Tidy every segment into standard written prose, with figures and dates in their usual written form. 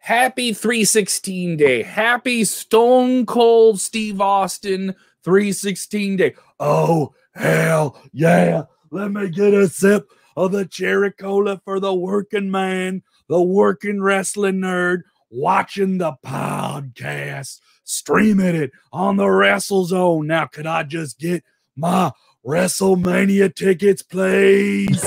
Happy 316 day. Happy Stone Cold Steve Austin 316 day. Oh, hell yeah. Let me get a sip of the cherry cola for the working man, the working wrestling nerd, watching the podcast, streaming it on the WrestleZone. Now, could I just get my WrestleMania tickets, please?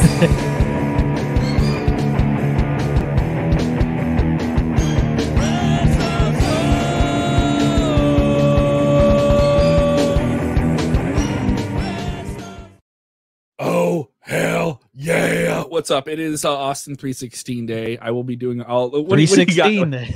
Oh, hell yeah. What's up? It is Austin 316 day. I will be doing all 316 day.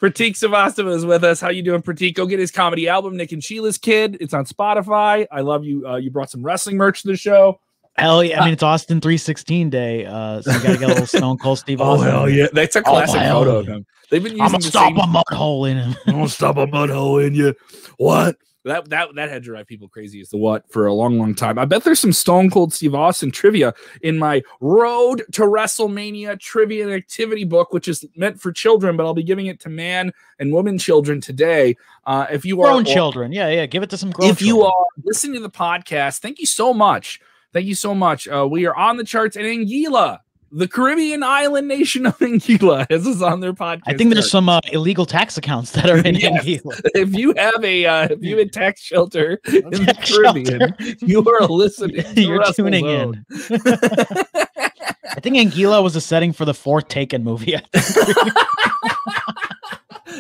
Pratik Savastava is with us. How you doing, Pratik? Go get his comedy album, Nick and Sheila's Kid. It's on Spotify. I love you. You brought some wrestling merch to the show. Hell yeah. I mean, it's Austin 316 day. So you gotta get a little Stone Cold Steve Austin. Oh, hell yeah. That's a classic photo of him. They've been using I'm gonna stop a mud hole in him. I'm gonna stop a mud hole in you. What? That had to drive people crazy as the what for a long time. I bet there's some Stone Cold Steve Austin trivia in my Road to WrestleMania trivia and activity book, which is meant for children, but I'll be giving it to man and woman children today. If you are grown children, yeah, give it to some grown. If you are listening to the podcast, thank you so much. Thank you so much. We are on the charts in Anguilla. The Caribbean island nation of Anguilla has us on their podcast. I think there's some illegal tax accounts that are in Anguilla. If you have a tax shelter in the Caribbean, you are listening. You're tuning in. I think Anguilla was a setting for the fourth Taken movie.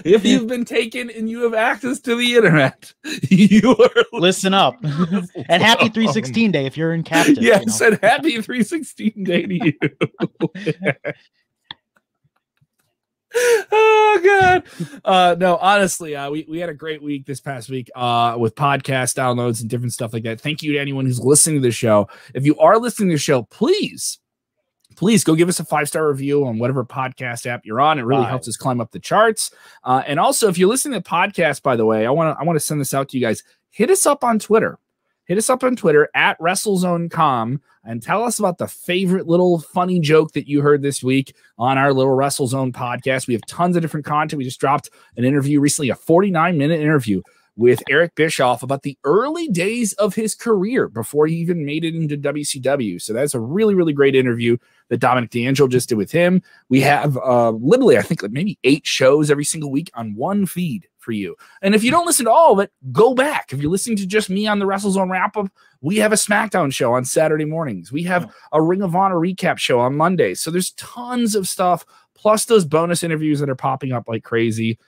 If you've been taken and you have access to the internet, you are listen up. And happy 316 day if you're in captive. Yes, and happy 316 day to you. Oh god. No, honestly, we had a great week this past week with podcast downloads and different stuff like that. Thank you to anyone who's listening to the show. If you are listening to the show, please go give us a 5-star review on whatever podcast app you're on. It really helps us climb up the charts. And also, if you're listening to the podcast, by the way, I want to send this out to you guys. Hit us up on Twitter. Hit us up on Twitter at WrestleZone.com and tell us about the favorite little funny joke that you heard this week on our little WrestleZone podcast. We have tons of different content. We just dropped an interview recently, a 49-minute interview with Eric Bischoff about the early days of his career before he even made it into WCW. So that's a really, really great interview that Dominic D'Angelo just did with him. We have literally, I think, like maybe 8 shows every single week on one feed for you. And if you don't listen to all of it, go back. If you're listening to just me on the WrestleZone wrap-up, we have a SmackDown show on Saturday mornings. We have a Ring of Honor recap show on Mondays. So there's tons of stuff, plus those bonus interviews that are popping up like crazy.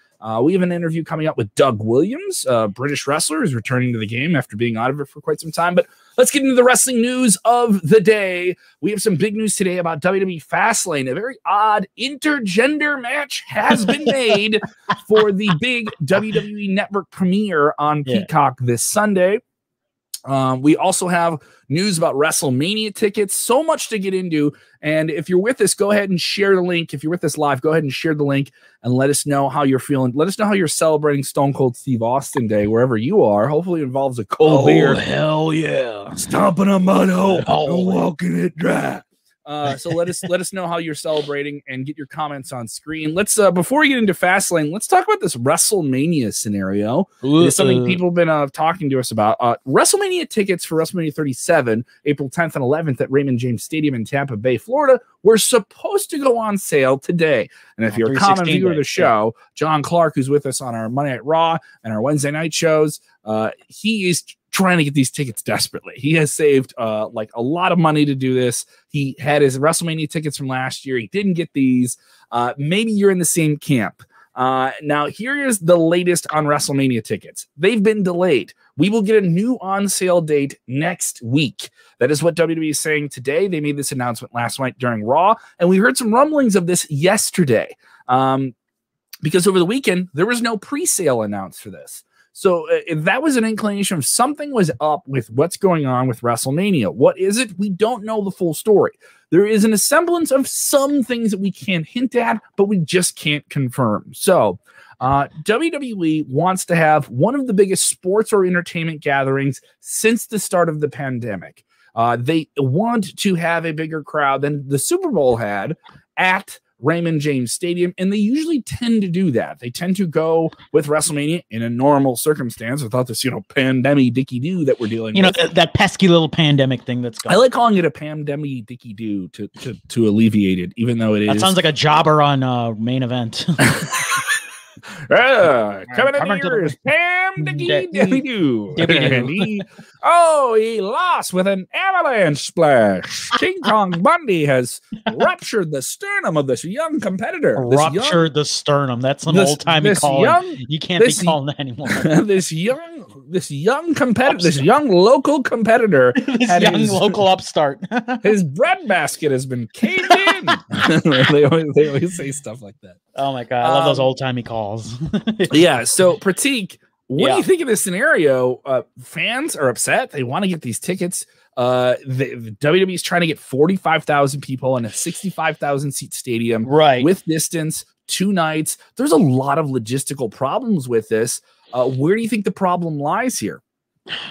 We have an interview coming up with Doug Williams, a British wrestler who's returning to the game after being out of it for quite some time. But let's get into the wrestling news of the day. We have some big news today about WWE FASTLANE. A very odd intergender match has been made for the big WWE Network premiere on Peacock this Sunday. We also have news about WrestleMania tickets. So much to get into. And if you're with us, go ahead and share the link. If you're with us live, go ahead and share the link and let us know how you're feeling. Let us know how you're celebrating Stone Cold Steve Austin Day, wherever you are. Hopefully it involves a cold beer. Hell yeah. Stomping a mud hole and walking it dry. So let us know how you're celebrating and get your comments on screen. Let's before we get into Fastlane, let's talk about this WrestleMania scenario. It's something people have been talking to us about. WrestleMania tickets for WrestleMania 37, April 10th and 11th at Raymond James Stadium in Tampa Bay, Florida, were supposed to go on sale today. And if you're a common viewer of the show, John Clark, who's with us on our Monday Night Raw and our Wednesday night shows, he is trying to get these tickets desperately. He has saved like a lot of money to do this. He had his WrestleMania tickets from last year. He didn't get these. Maybe you're in the same camp. Now, here is the latest on WrestleMania tickets. They've been delayed. We will get a new on-sale date next week. That is what WWE is saying today. They made this announcement last night during Raw, and we heard some rumblings of this yesterday. Because over the weekend, there was no pre-sale announced for this. So that was an inclination of something was up with what's going on with WrestleMania. What is it? We don't know the full story. There is an semblance of some things that we can hint at, but we just can't confirm. So WWE wants to have one of the biggest sports or entertainment gatherings since the start of the pandemic. They want to have a bigger crowd than the Super Bowl had at Raymond James Stadium, and they usually tend to do that. They tend to go with WrestleMania in a normal circumstance without this, pandemic dicky-doo that we're dealing with. That pesky little pandemic thing that's going. I like calling it a pandemic dicky-doo to alleviate it, even though it is. That sounds like a jobber on Main Event. Coming in here is Pam Dicky-Doo. Oh, he lost with an avalanche splash. King Kong Bundy has ruptured the sternum of this young competitor. The sternum. That's some old-timey calling. You can't be calling that anymore. This young competitor, this young local competitor, local upstart. His breadbasket has been caved in. they always say stuff like that. Oh my God, I love those old-timey calls. Yeah, so Pratik, what do you think of this scenario? Fans are upset. They want to get these tickets. The WWE is trying to get 45,000 people in a 65,000 seat stadium, right? With distance, 2 nights. There's a lot of logistical problems with this. Where do you think the problem lies here?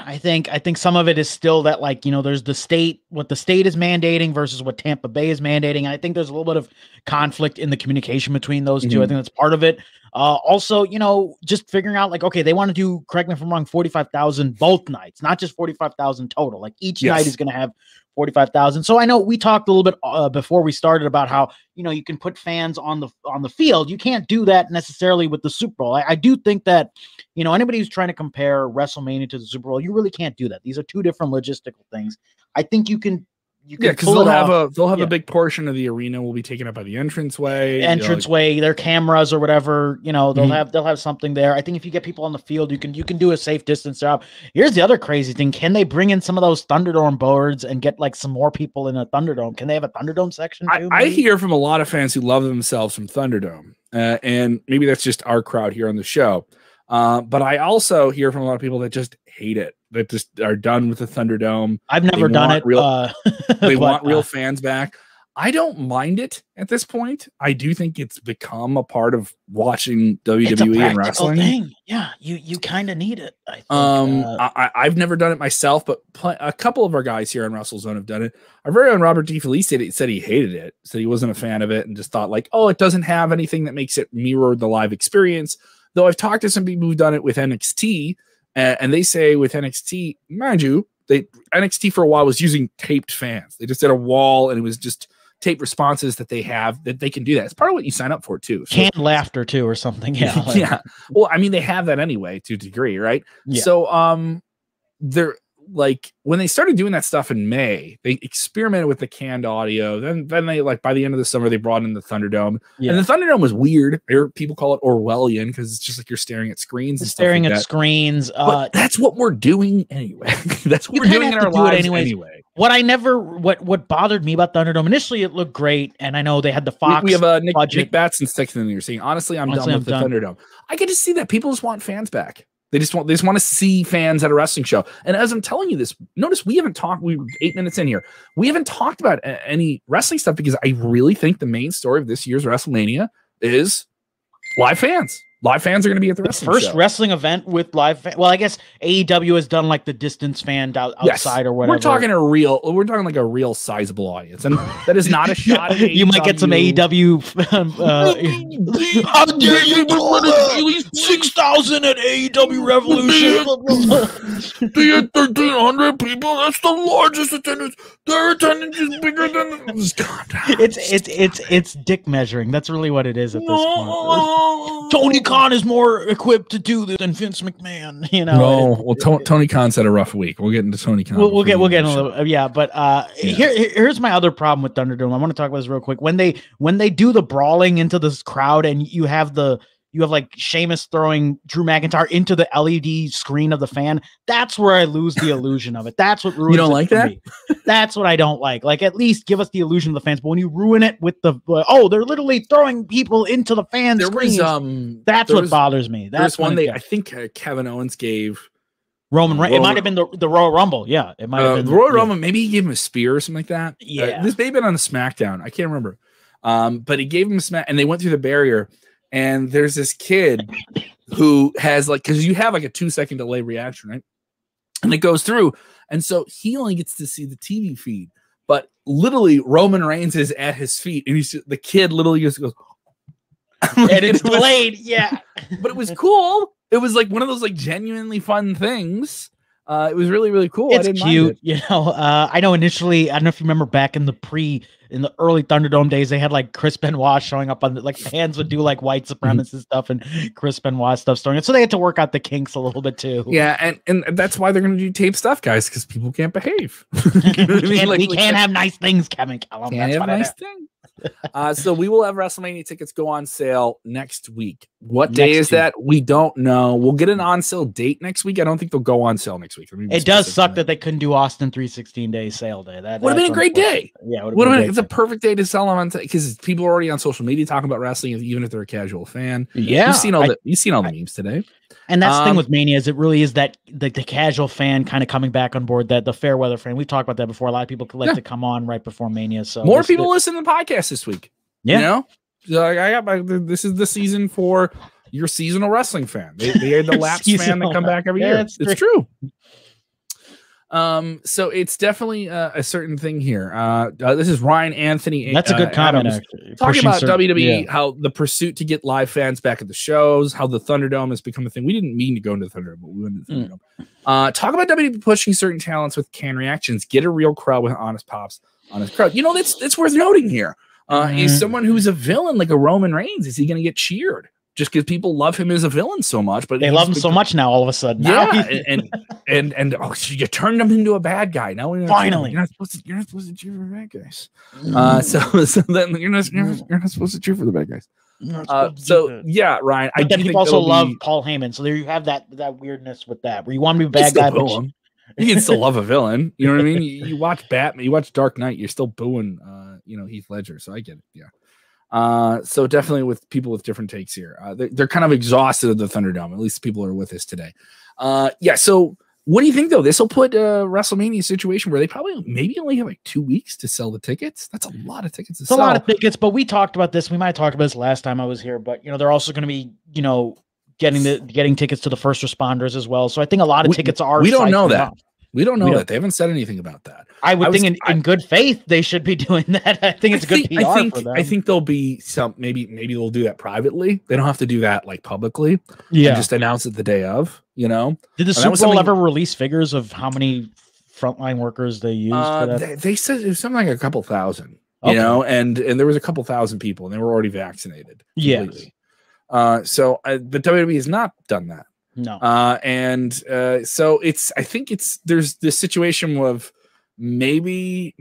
I think some of it is still that, there's the state, what the state is mandating versus what Tampa Bay is mandating. I think there's a little bit of conflict in the communication between those two. I think that's part of it. Also, just figuring out okay, they want to do, correct me if I'm wrong, 45,000 both nights, not just 45,000 total. Like each night is going to have 45,000. So I know we talked a little bit before we started about how, you can put fans on the field. You can't do that necessarily with the Super Bowl. I do think that, anybody who's trying to compare WrestleMania to the Super Bowl, you really can't do that. These are two different logistical things. I think you can because they'll have a big portion of the arena will be taken up by the entranceway, their cameras or whatever, they'll have something there. I think if you get people on the field, you can do a safe distance job. Here's the other crazy thing. Can they bring in some of those Thunderdome boards and get some more people in a Thunderdome? Can they have a Thunderdome section too? I hear from a lot of fans who love themselves from Thunderdome, and maybe that's just our crowd here on the show. But I also hear from a lot of people that just hate it, that just are done with the Thunderdome. I've never done it. They want real fans back. I don't mind it at this point. I do think it's become a part of watching WWE and wrestling. Thing. Yeah, you kind of need it. I think. I've never done it myself, but a couple of our guys here on WrestleZone have done it. Our very own Robert D. Felice said he hated it, said he wasn't a fan of it, and just thought it doesn't have anything that makes it mirror the live experience. Though I've talked to some people who've done it with NXT, and they say with NXT, mind you, NXT for a while was using taped fans. They just did a wall, and it was just taped responses that they have that they can do that. It's part of what you sign up for too. So, canned laughter too, or something. Yeah, yeah. Well, I mean, they have that anyway to a degree, right? Yeah. So, they're when they started doing that stuff in May, they experimented with the canned audio. Then they by the end of the summer, they brought in the Thunderdome. Yeah. And the Thunderdome was weird. People call it Orwellian because it's just you're staring at screens. Staring at screens. But that's what we're doing anyway. That's what we're doing in our lives anyway. What bothered me about Thunderdome, initially it looked great, and I know they had the Fox. We have Nick Batson sticking in there saying, honestly, I'm done with the Thunderdome. I get to see that. People just want fans back. They just want to see fans at a wrestling show. And as I'm telling you this, notice we haven't talked. We're 8 minutes in here. We haven't talked about any wrestling stuff because I really think the main story of this year's WrestleMania is live fans. Live fans are going to be at the wrestling first show. Wrestling event with live fans. Well, I guess AEW has done the distance fan outside or whatever. We're talking a real sizable audience, and that is not a shot. At you might get some AEW. How dare you at least 6,000 at AEW Revolution? They had 1,300 people. That's the largest attendance. Their attendance is bigger than. It's dick measuring. That's really what it is at this point. Tony Khan is more equipped to do this than Vince McMahon, Tony Khan's had a rough week. We'll get into Tony Khan. We'll get in a little, but here's my other problem with Thunderdome. I want to talk about this real quick. When they do the brawling into this crowd, and you have Sheamus throwing Drew McIntyre into the LED screen of the fan, that's where I lose the illusion of it. That's what ruins it. You don't like that? Me. That's what I don't like. At least give us the illusion of the fans. But when you ruin it with they're literally throwing people into the fan screens, that's what bothers me. That's one I think Kevin Owens gave Roman Reigns. It might have been the Royal Rumble. Yeah, it might have been the Royal Rumble. Maybe he gave him a spear or something like that. Yeah, this may have been on the SmackDown. I can't remember. But he gave him a smack, and they went through the barrier. And there's this kid who has because you have a 2-second delay reaction, right? And it goes through. And so he only gets to see the TV feed. but literally Roman Reigns is at his feet, and the kid literally just goes, and it's delayed, yeah. But it was cool. It was like one of those like genuinely fun things. It was really, really cool. It's cute, you know. I know initially, I don't know if you remember back in the early Thunderdome days, they had like Chris Benoit showing up on the, like fans would do like white supremacist stuff and Chris Benoit stuff starting it. So they had to work out the kinks a little bit too. Yeah, and that's why they're going to do tape stuff, guys, because people can't behave. We can't have nice things, Kevin Kellum. Can't have nice things. So we will have WrestleMania tickets go on sale next week. What day is that? We don't know. We'll get an on sale date next week. I don't think they'll go on sale next week. It does suck that they couldn't do Austin 316-day sale day. That would have been a great day. Yeah, it's a perfect day to sell them on because people are already on social media talking about wrestling, even if they're a casual fan. Yeah, you've seen all the memes today. And that's the thing with Mania is it really is that the casual fan kind of coming back on board, that the fair weather fan. We've talked about that before. A lot of people like to come on right before Mania. So more people listen to the podcast this week. Yeah, you know, so this is the season for your seasonal wrestling fan. They are the lapsed fan that come back every year. It's true. So it's definitely a certain thing here. This is Ryan Anthony. That's a good comment. Talking about WWE, how the pursuit to get live fans back at the shows, how the Thunderdome has become a thing. We didn't mean to go into the Thunderdome, but we went into the Thunderdome. Talk about WWE pushing certain talents with canned reactions. Get a real crowd with honest pops, honest crowd. You know, that's worth noting here. Is someone who's a villain like a Roman Reigns, is he going to get cheered? Just because people love him as a villain so much, but they love him so much now. All of a sudden, and oh, you turned him into a bad guy. Now finally, you're not supposed to cheer for the bad guys. So then you're not supposed to cheer for the bad guys. Yeah, Ryan. But then people also love Paul Heyman, so there you have that weirdness with that, where you want to be a bad guy, but you can still love a villain. You know what I mean? You watch Batman, you watch Dark Knight, you're still booing, Heath Ledger. So I get it. Yeah. So definitely with people with different takes here. They're kind of exhausted of the Thunderdome. At least people are with us today. Yeah. So what do you think though? This will put WrestleMania situation where they probably maybe only have like 2 weeks to sell the tickets. That's a lot of tickets to sell. It's a lot of tickets, but we talked about this. We might have talked about this last time I was here, but they're also going to be, getting tickets to the first responders as well. So I think a lot of tickets are. We don't know that. We don't know that. They haven't said anything about that. I would think in good faith they should be doing that. I think it's good PR for them. I think there'll be some maybe they'll do that privately. They don't have to do that like publicly. Yeah, just announce it the day of. Did the Super Bowl ever release figures of how many frontline workers they used for that? They said it was something like a couple thousand. And there was a couple thousand people, and they were already vaccinated. Completely. Yes. But WWE has not done that. No. So I think there's this situation of maybe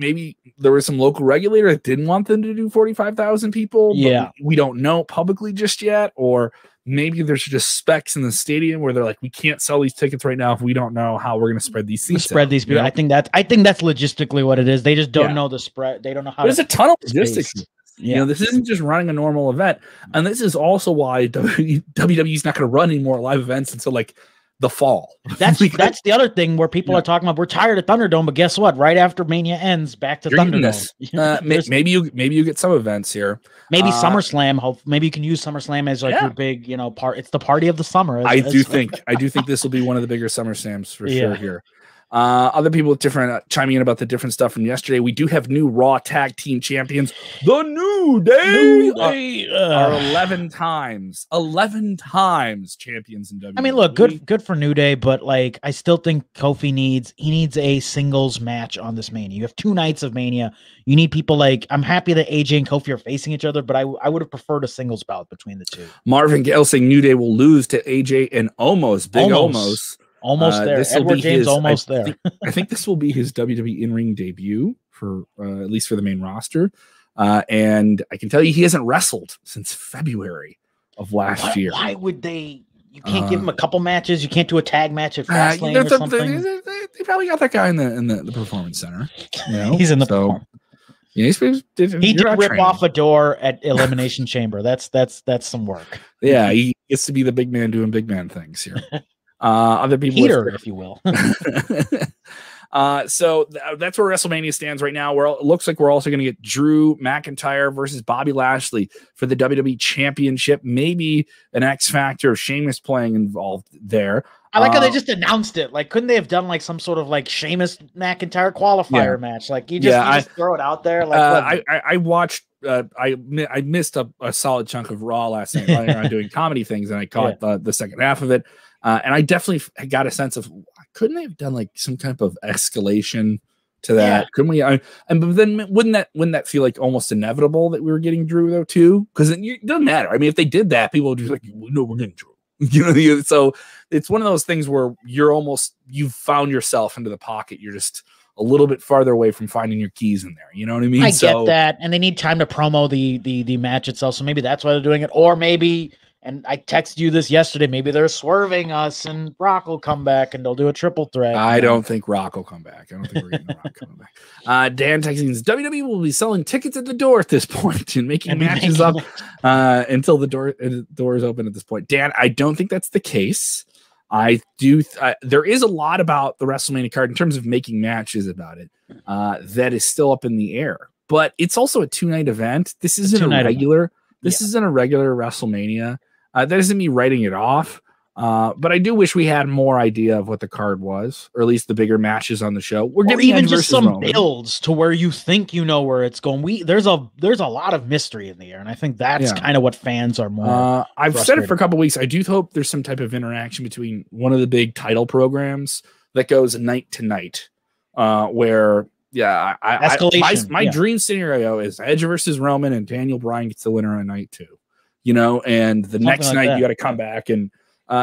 there was some local regulator that didn't want them to do 45,000 people. Yeah. We don't know publicly just yet, or maybe there's just specs in the stadium where they're like, we can't sell these tickets right now if we don't know how we're going to spread these seats. These people. I think that's logistically what it is. They just don't know the spread. They don't know how. There's a ton of logistics. Yeah. This isn't just running a normal event. And this is also why WWE is not going to run any more live events until like the fall. That's the other thing where people are talking about, we're tired of Thunderdome, but guess what? Right after Mania ends, back to Thunderdome. Maybe you get some events here. Maybe SummerSlam. Maybe you can use SummerSlam as like your big, part. It's the party of the summer. I do think this will be one of the bigger SummerSlams for sure here. Other people with different chiming in about the different stuff from yesterday. We do have new Raw Tag Team Champions. The New Day are 11 times champions in WWE. I mean, look, good for New Day, but like I still think Kofi needs a singles match on this Mania. You have 2 nights of Mania. You need people like, I'm happy that AJ and Kofi are facing each other, but I would have preferred a singles bout between the two. Marvin Gaye saying New Day will lose to AJ and almost. Almost there. Edward James almost there. I think this will be his WWE in-ring debut for at least for the main roster. And I can tell you he hasn't wrestled since February of last year. Why would they? You can't give him a couple matches. You can't do a tag match at FASTLANE or something. They probably got that guy in the performance center. He's in the performance. Yeah, he did rip off a door at Elimination Chamber. That's some work. Yeah, he gets to be the big man doing big man things here. Other people, if you will. So that's where WrestleMania stands right now. It looks like we're also going to get Drew McIntyre versus Bobby Lashley for the WWE Championship. Maybe an X Factor of Sheamus playing involved there. I like how they just announced it. Like, couldn't they have done like some sort of like Sheamus McIntyre qualifier match? Like, you just throw it out there. Like, I watched. I missed a solid chunk of Raw last night while I'm doing comedy things, and I caught the second half of it. And I definitely got a sense of, couldn't they have done like some type of escalation to that? Couldn't we? But then wouldn't that feel like almost inevitable that we were getting Drew though too? Because it doesn't matter. I mean, if they did that, people would be like, no, we're getting Drew. So it's one of those things where you've found yourself into the pocket. You're just a little bit farther away from finding your keys in there. You know what I mean? I get that. And they need time to promo the match itself. So maybe that's why they're doing it. Or maybe, and I texted you this yesterday, maybe they're swerving us and Brock will come back and they'll do a triple threat. I don't think Rock will come back. I don't think we're getting Rock coming back. Dan texting, WWE will be selling tickets at the door at this point and making matches up until the door is open at this point. Dan, I don't think that's the case. I do. There is a lot about the WrestleMania card in terms of making matches about it that is still up in the air. But it's also a 2-night event. This isn't a regular. This isn't a regular WrestleMania. That isn't me writing it off. But I do wish we had more idea of what the card was, or at least the bigger matches on the show. We're getting even just some builds to where you think you know where it's going. There's a lot of mystery in the air, and I think that's kind of what fans are more. I've said it for a couple weeks. I do hope there's some type of interaction between one of the big title programs that goes night to night, where my dream scenario is Edge versus Roman and Daniel Bryan gets the winner on night 2. And the next night you got to come back and.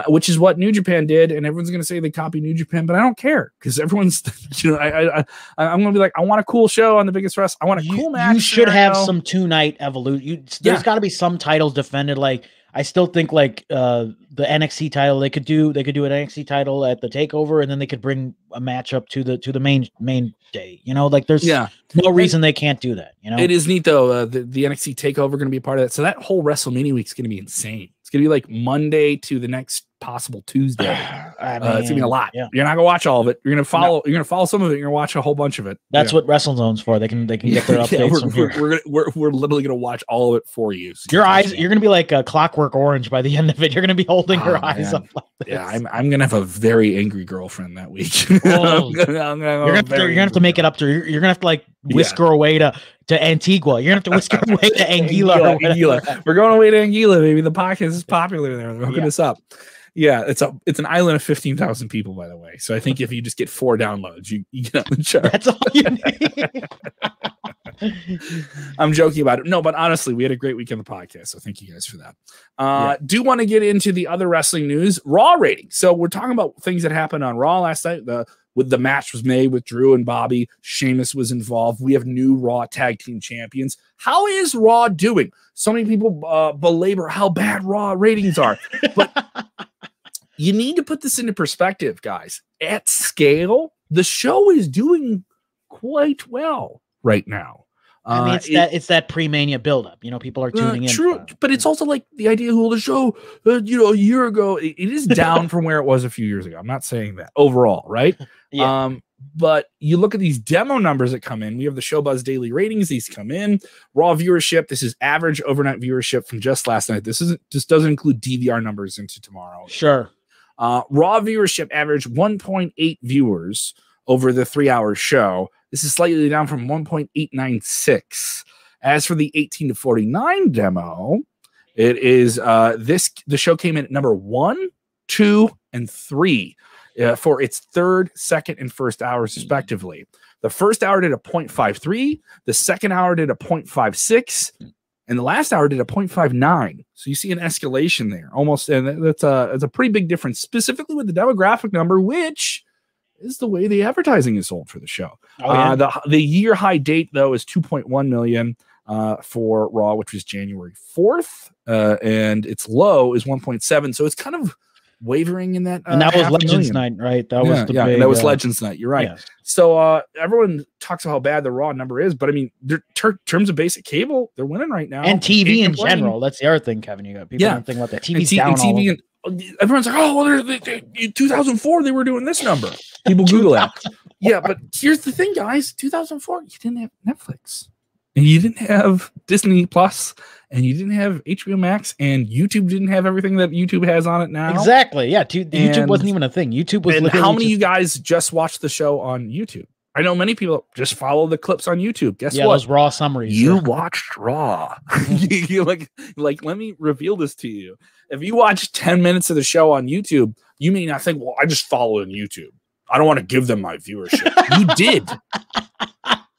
Which is what New Japan did, and everyone's going to say they copy New Japan, but I don't care because everyone's, I'm going to be like, I want a cool show on the biggest wrestling. I want a cool match. You should have some 2-night evolution. There's got to be some titles defended. Like I still think like the NXT title, they could do an NXT title at the Takeover, and then they could bring a match up to the main day. Like there's no reason they can't do that. It is neat though. The NXT Takeover going to be a part of that, so that whole WrestleMania week is going to be insane. It's going to be like Monday to the next possible Tuesday. It's going to be a lot. Yeah. You're not going to watch all of it. You're going to follow. You're going to follow some of it. You're going to watch a whole bunch of it. That's what WrestleZone's for. They can get their updates from here. We're literally going to watch all of it for you. So your eyes. You're going to be like a Clockwork Orange by the end of it. You're going to be holding your eyes up. Like this. Yeah, I'm going to have a very angry girlfriend that week. Oh. You're going to have to make it up to. You're going to have to like whisk her away to Antigua. You're going to have to whisk her away to Anguilla. Anguilla. We're going away to Anguilla, baby. The podcast is popular there. They're hooking us up. Yeah, it's an island of 15,000 people, by the way. So I think if you just get 4 downloads, you get on the chart. That's all you need. I'm joking about it. No, but honestly, we had a great week on the podcast. So thank you guys for that. Do want to get into the other wrestling news, Raw ratings. So we're talking about things that happened on Raw last night. The match was made with Drew and Bobby. Sheamus was involved. We have new Raw tag team champions. How is Raw doing? So many people belabor how bad Raw ratings are, but you need to put this into perspective, guys. At scale, the show is doing quite well right now. I mean, it's that pre-Mania buildup. People are tuning in. True, but it's also like the idea of the show, a year ago, it is down from where it was a few years ago. I'm not saying that overall, right? Yeah. But you look at these demo numbers that come in. We have the Showbuzz daily ratings. These come in. Raw viewership. This is average overnight viewership from just last night. This doesn't include DVR numbers into tomorrow. Sure. Raw viewership average 1.8 viewers over the 3-hour show. This is slightly down from 1.896. As for the 18 to 49 demo, it is the show came in at number 1, 2, and 3 for its third, second, and first hours respectively. The first hour did a 0.53, the second hour did a 0.56, and the last hour did a 0.59. So you see an escalation there, almost, and that's a pretty big difference, specifically with the demographic number, which is the way the advertising is sold for the show. The year high date though is 2.1 million for Raw, which was January 4th, and its low is 1.7. So it's kind of wavering in that. And that was Legends Night, right? That was that was Legends Night. You're right. Yes. So everyone talks about how bad the Raw number is, but I mean, terms of basic cable, they're winning right now. And TV in general. That's the other thing, Kevin. You got people don't think about that. TV's down. TV everyone's like, oh, well, in 2004 they were doing this number. People Google that. Yeah, but here's the thing, guys. 2004, you didn't have Netflix. and you didn't have Disney Plus, and you didn't have HBO Max, and YouTube didn't have everything that YouTube has on it now. Exactly. Yeah. YouTube wasn't even a thing. YouTube was. And how many of you guys just watched the show on YouTube? I know many people just follow the clips on YouTube. Guess what? Those Raw summaries. You watched Raw. You like, let me reveal this to you. If you watch 10 minutes of the show on YouTube, you may not think, well, I just follow on YouTube. I don't want to give them my viewership. You did.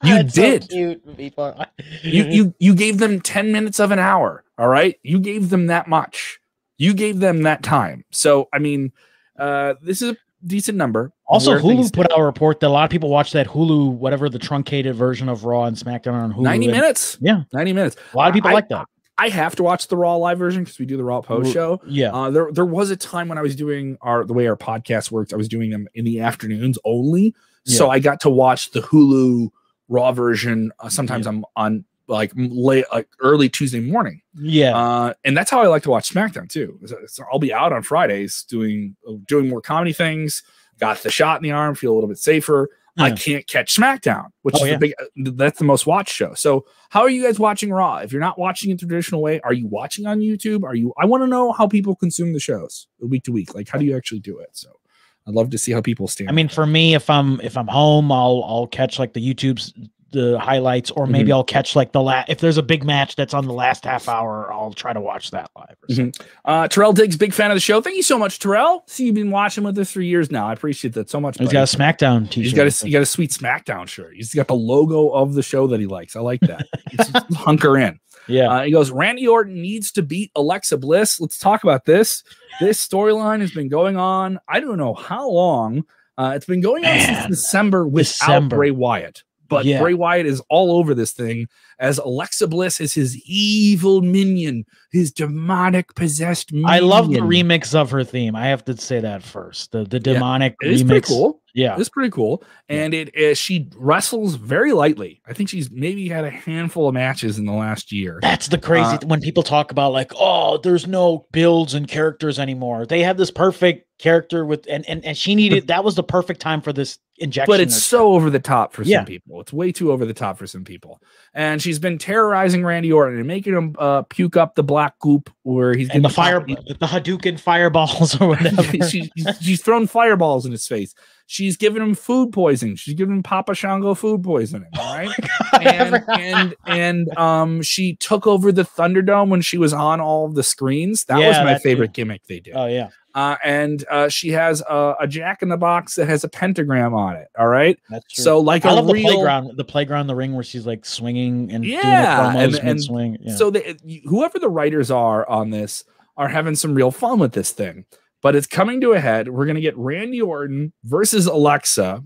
You did. So cute. You gave them 10 minutes of an hour. All right. You gave them that much. You gave them that time. So, I mean, this is a decent number. Also, Hulu put out a report that a lot of people watch that Hulu, whatever the truncated version of Raw and SmackDown on Hulu. 90 minutes. Yeah. 90 minutes. A lot of people like that. I have to watch the Raw live version because we do the Raw post show. Yeah. There was a time when I was doing the way our podcast works, I was doing them in the afternoons only. Yeah. So I got to watch the Hulu Raw version. Sometimes I'm on like late, early Tuesday morning. Yeah. And that's how I like to watch SmackDown too. So I'll be out on Fridays doing more comedy things. Got the shot in the arm, feel a little bit safer. I can't catch SmackDown, which is that's the most watched show. So how are you guys watching Raw? If you're not watching it the traditional way, are you watching on YouTube? I want to know how people consume the shows week to week. Like, how do you actually do it? So I'd love to see how people stand. I mean, for me, if I'm home, I'll catch like the YouTube's the highlights, or maybe I'll catch like if there's a big match that's on the last half hour, I'll try to watch that live. Terrell Diggs, big fan of the show. Thank you so much, Terrell. See, you've been watching with us for years now. I appreciate that so much. He's got a SmackDown t-shirt. He's got a sweet SmackDown shirt. He's got the logo of the show that he likes. I like that. Hunker in. Yeah. He goes, Randy Orton needs to beat Alexa Bliss. Let's talk about this. This storyline has been going on. I don't know how long. It's been going on since December without Bray Wyatt. But Bray Wyatt is all over this thing, as Alexa Bliss is his evil minion, his demonic possessed minion. I love the remix of her theme. I have to say that first. The demonic remix. It's pretty cool. Yeah. It's pretty cool. And she wrestles very lightly. I think she's maybe had a handful of matches in the last year. That's the crazy when people talk about like, oh, there's no builds and characters anymore. They have this perfect character with and she needed that was the perfect time for this injection. But it's so over the top for some people. It's way too over the top for some people. And she's been terrorizing Randy Orton and making him puke up the black goop where he's getting the Hadouken fireballs or whatever. she's thrown fireballs in his face. She's giving him food poisoning. She's giving him Papa Shango food poisoning. All right. And she took over the Thunderdome when she was on all of the screens. That was my favorite gimmick they did. Oh yeah. And she has a Jack in the Box that has a pentagram on it. All right. That's true. So like I love the playground, the ring where she's like swinging and doing promos and swing. Yeah. So whoever the writers are on this are having some real fun with this thing. But it's coming to a head. We're going to get Randy Orton versus Alexa.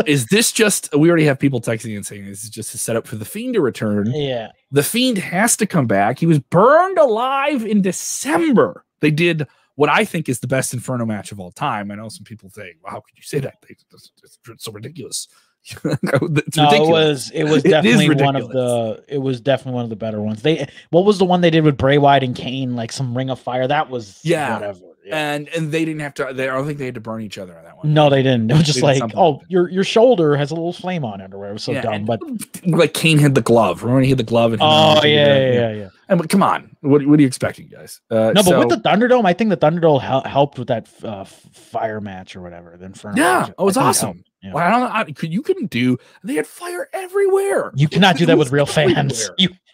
Is this just, we already have people texting and saying this is just a setup for the Fiend to return. Yeah. The Fiend has to come back. He was burned alive in December. They did what I think is the best Inferno match of all time. I know some people say, well, how could you say that? It's so ridiculous. It was definitely one of the better ones. What was the one they did with Bray Wyatt and Kane, like some Ring of Fire? That was whatever. Yeah. And they didn't have to. I don't think they had to burn each other on that one. No, they didn't. It was just like, oh, your shoulder has a little flame on it, or whatever. It was so dumb. But like Kane had the glove. Remember he had the glove? And yeah. And come on, what are you expecting, guys? But with the Thunderdome, I think the Thunderdome helped with that fire match or whatever. The Inferno. Yeah, it was awesome. Yeah. Well, you couldn't do. They had fire everywhere. You cannot do that with real fans.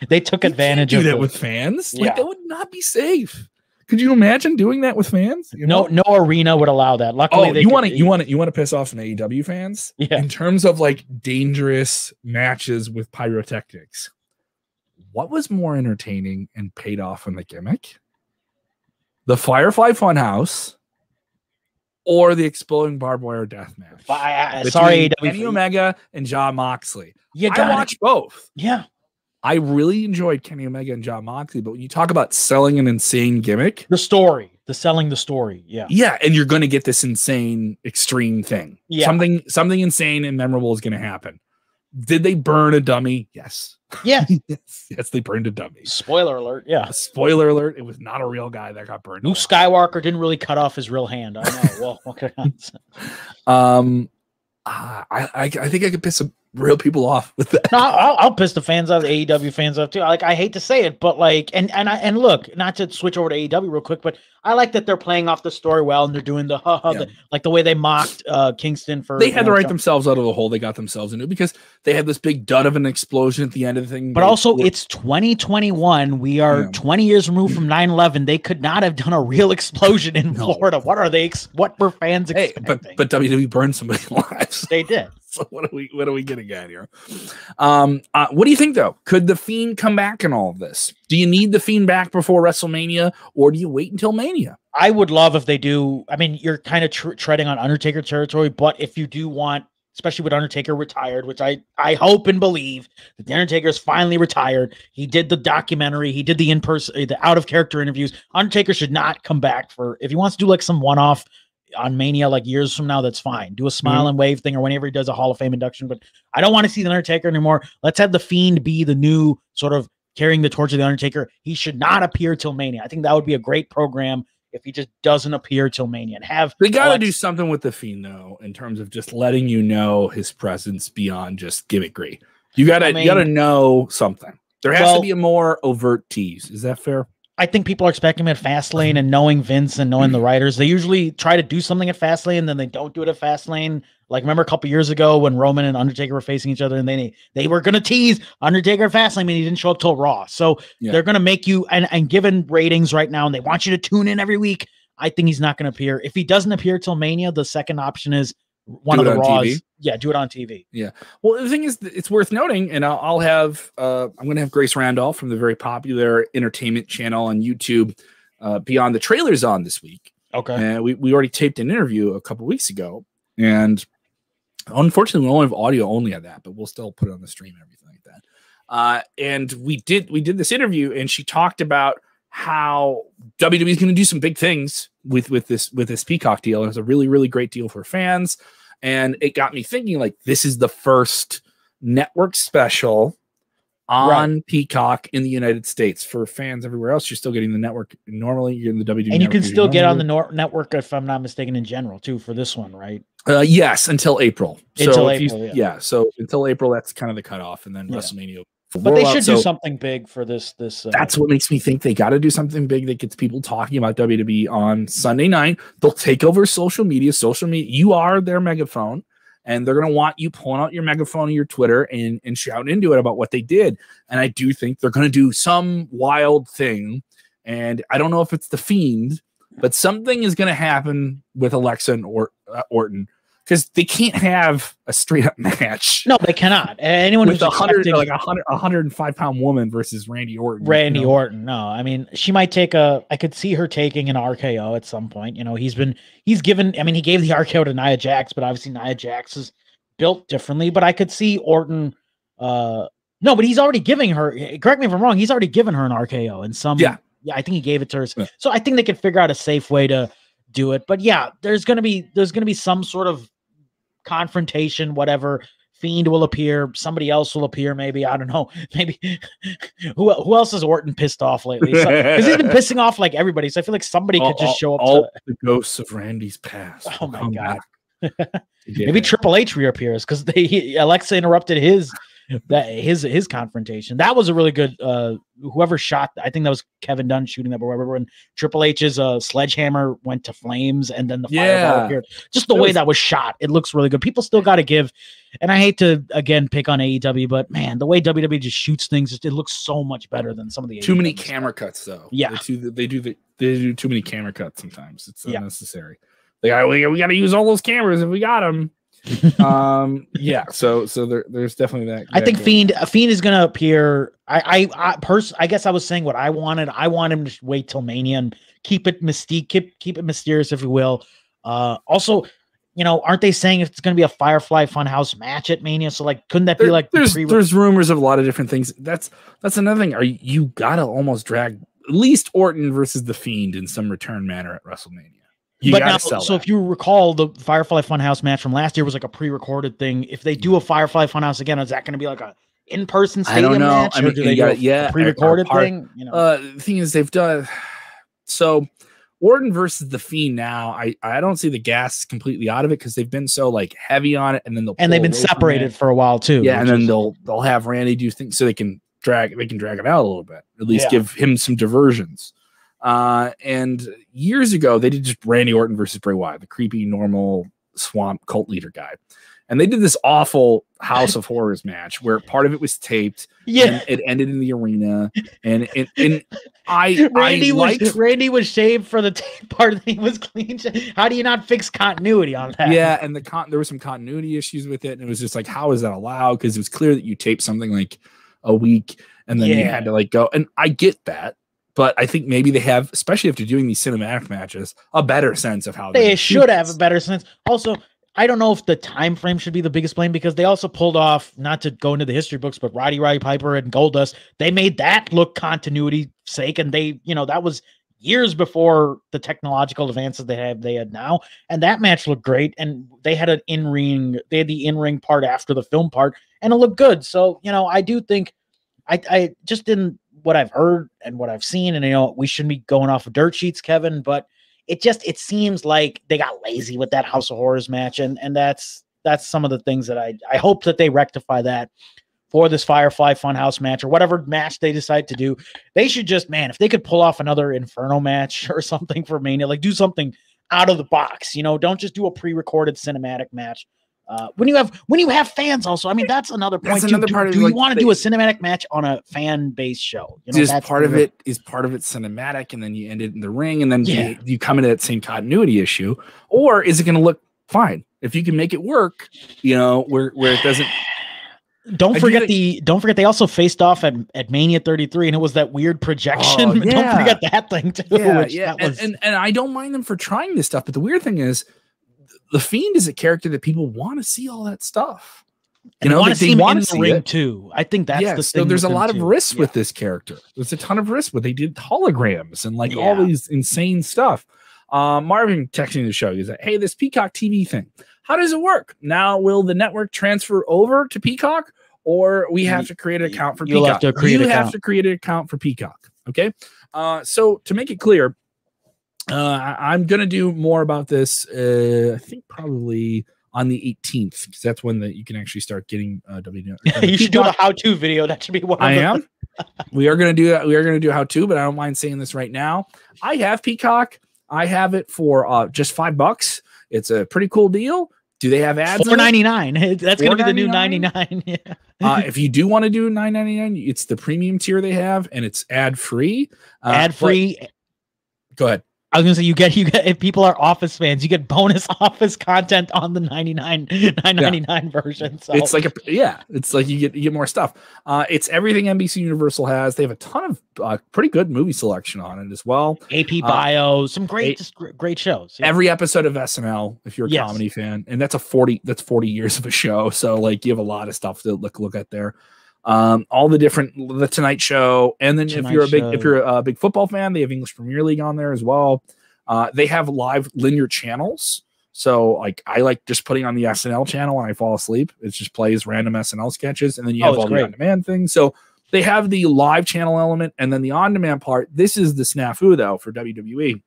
They took advantage of that with fans. Like that would not be safe. Could you imagine doing that with fans? No arena would allow that. Luckily, you want to piss off some AEW fans? Yeah. In terms of like dangerous matches with pyrotechnics, what was more entertaining and paid off in the gimmick? The Firefly Funhouse or the exploding barbed wire death match? Sorry, Kenny Omega and Jon Moxley. I watched both. Yeah. I really enjoyed Kenny Omega and Jon Moxley, but when you talk about selling an insane gimmick, selling the story, yeah, and you're going to get this insane, extreme thing. Yeah, something insane and memorable is going to happen. Did they burn a dummy? Yes. Yeah. yes, they burned a dummy. Spoiler alert. Yeah. Spoiler alert. It was not a real guy that got burned. Luke Skywalker didn't really cut off his real hand. I know. Well, okay. I think I could real people off with that. No, I'll piss the fans off, the AEW fans off too. Like, I hate to say it, but like, and look, not to switch over to AEW real quick, but I like that they're playing off the story well, and they're doing the like the way they mocked Kingston for. They had to write themselves out of the hole they got themselves into, because they had this big dud of an explosion at the end of the thing. But also, it's 2021. We are 20 years removed from 9/11. They could not have done a real explosion in Florida. What are they? What were fans expecting? But WWE burned somebody's lives. They did. So what are we getting at here? What do you think, though? Could the Fiend come back in all of this? Do you need the Fiend back before WrestleMania, or do you wait until Mania? I would love if they do. I mean, you're kind of treading on Undertaker territory, but if you do want, especially with Undertaker retired, which I hope and believe that the Undertaker is finally retired. He did the documentary. He did the in-person, the out-of-character interviews. Undertaker should not come back for, if he wants to do like some one-off on Mania, like years from now, that's fine. Do a smile and wave thing, or whenever he does a Hall of Fame induction. But I don't want to see the Undertaker anymore. Let's have the Fiend be the new sort of carrying the torch of the Undertaker. He should not appear till Mania. I think that would be a great program if he just doesn't appear till Mania. And have they got to do something with the Fiend, though, in terms of just letting you know his presence beyond just gimmickry. You gotta know something. There has to be a more overt tease. Is that fair? I think people are expecting him at Fastlane, and knowing Vince and knowing the writers, they usually try to do something at Fastlane, and then they don't do it at Fastlane. Like, remember a couple years ago when Roman and Undertaker were facing each other, and they were going to tease Undertaker at Fastlane, and he didn't show up till Raw. So they're going to make you, and given ratings right now, and they want you to tune in every week, I think he's not going to appear. If he doesn't appear till Mania, the second option is one of the Raws. TV. Yeah, do it on TV. Yeah. Well, the thing is, it's worth noting, and I'll have I'm going to have Grace Randolph from the very popular entertainment channel on YouTube, Beyond the Trailers, on this week. Okay. And we already taped an interview a couple weeks ago, and unfortunately, we only have audio only on that, but we'll still put it on the stream and everything like that. And we did this interview, and she talked about how WWE is going to do some big things with this Peacock deal, and it's a really, really great deal for fans. And it got me thinking, like, this is the first network special on Peacock in the United States. For fans everywhere else, you're still getting the network. Normally, you're in the WWE, and you can still get on the network, if I'm not mistaken, in general too, for this one, right? Yes, until April. So until April, that's kind of the cutoff, and then WrestleMania. But they should do something big for this. That's what makes me think they got to do something big that gets people talking about WWE on Sunday night. They'll take over social media. You are their megaphone, and they're going to want you pulling out your megaphone or your Twitter and shouting into it about what they did. And I do think they're going to do some wild thing. And I don't know if it's the Fiend, but something is going to happen with Alexa and Orton, because they can't have a straight up match. No, they cannot. Anyone with 105-pound woman versus Randy Orton. Orton. No, I mean, she might take I could see her taking an RKO at some point. You know, he gave the RKO to Nia Jax, but obviously Nia Jax is built differently. But I could see Orton. No, but he's already giving her. Correct me if I'm wrong. He's already given her an RKO and some. Yeah, I think he gave it to her. Yeah. So I think they could figure out a safe way to do it. But yeah, there's gonna be some sort of confrontation, whatever. Fiend will appear, somebody else will appear, maybe, I don't know, maybe who else has Orton pissed off lately? Because he's been pissing off like everybody, so I feel like somebody could just show up. All the ghosts of Randy's past. Oh my god. Maybe Triple H reappears because Alexa interrupted his confrontation. That was a really good whoever shot, I think that was Kevin Dunn shooting that, but whatever, when Triple H's sledgehammer went to flames and then the fireball appeared. Just the way that was shot, it looks really good. People still got to give, and I hate to again pick on AEW, but man, the way WWE just shoots things, it looks so much better than some of the too many camera cuts though. Yeah, they do too many camera cuts sometimes. It's unnecessary. Like, we got to use all those cameras if we got them. So there's definitely that. I think Fiend is gonna appear. I guess I was saying what I wanted. I want him to wait till Mania and keep it mystique, keep it mysterious, if you will. Also, you know, aren't they saying if it's gonna be a Firefly Funhouse match at Mania? So like, couldn't that be like there's rumors of a lot of different things. That's another thing. You gotta almost drag at least Orton versus the Fiend in some return manner at WrestleMania. If you recall, the Firefly Funhouse match from last year was like a pre-recorded thing. If they do a Firefly Funhouse again, is that going to be like a in-person stadium match? I mean, or do they do a pre-recorded thing? You know, the thing is, they've done. So Orton versus the Fiend now, I don't see the gas completely out of it because they've been so like heavy on it, and then they've been separated for a while too. Yeah, and then they'll have Randy do things so they can drag it out a little bit, at least give him some diversions. And years ago they did just Randy Orton versus Bray Wyatt, the creepy normal swamp cult leader guy. And they did this awful House of Horrors match where part of it was taped. Yeah, and it ended in the arena. And Randy was shaved for the tape part. He was clean. How do you not fix continuity on that? Yeah, and there were some continuity issues with it, and it was just like, how is that allowed? Because it was clear that you taped something like a week, and then you had to like go. And I get that. But I think maybe they have, especially after doing these cinematic matches, a better sense of how they should have a better sense. Also, I don't know if the time frame should be the biggest blame because they also pulled off, not to go into the history books, but Roddy Piper and Goldust. They made that look continuity sake, and they, that was years before the technological advances they had now. And that match looked great, and they had the in-ring part after the film part, and it looked good. So, I do think I just didn't what I've heard and what I've seen, and we shouldn't be going off of dirt sheets, Kevin, but it seems like they got lazy with that House of Horrors match, and that's some of the things that I hope that they rectify that for this Firefly Funhouse match or whatever match they decide to do. They should just, if they could pull off another Inferno match or something for Mania, like do something out of the box, don't just do a pre-recorded cinematic match. When you have fans also, that's another point. That's another part. Do you want to do a cinematic match on a fan-based show? That's part of it cinematic, and then you end it in the ring, and then you come into that same continuity issue, or is it going to look fine if you can make it work? Where it doesn't. Don't forget they also faced off at Mania 33, and it was that weird projection. Oh, yeah. Don't forget that thing too. Yeah. And I don't mind them for trying this stuff, but the weird thing is, the Fiend is a character that people want to see all that stuff. They want to see him in the ring too. I think that's the thing. So there's a lot of risks with this character. There's a ton of risks, but they did holograms and all these insane stuff. Marvin texting the show. He's like, "Hey, this Peacock TV thing. How does it work? Now, will the network transfer over to Peacock, or we have to create an account for Peacock? You have to create an account for Peacock. Okay. So to make it clear, I'm going to do more about this, I think probably on the 18th, because that's when you can actually start getting WWE. You should do a how-to video. That should be one of them. We are going to do that. We are going to do how-to, but I don't mind saying this right now. I have Peacock. I have it for just $5. It's a pretty cool deal. Do they have ads? $4.99. That's going to be the new $99. Yeah. If you do want to do $9.99, it's the premium tier they have, and it's ad-free. Ad-free. Go ahead. I was gonna say you get if people are Office fans, you get bonus Office content on the $9.99 version. So it's like it's like you get more stuff. It's everything NBC Universal has. They have a ton of pretty good movie selection on it as well. AP Bio, some great shows. Yeah. Every episode of SNL, if you're a comedy fan, and that's 40 years of a show. So like you have a lot of stuff to look at there. All the Tonight Show, and then if you're a big football fan, they have English Premier League on there as well. They have live linear channels, so like I like just putting on the SNL channel when I fall asleep. It just plays random SNL sketches, and then you have all the on-demand things. So they have the live channel element, and then the on-demand part. This is the snafu though for WWE.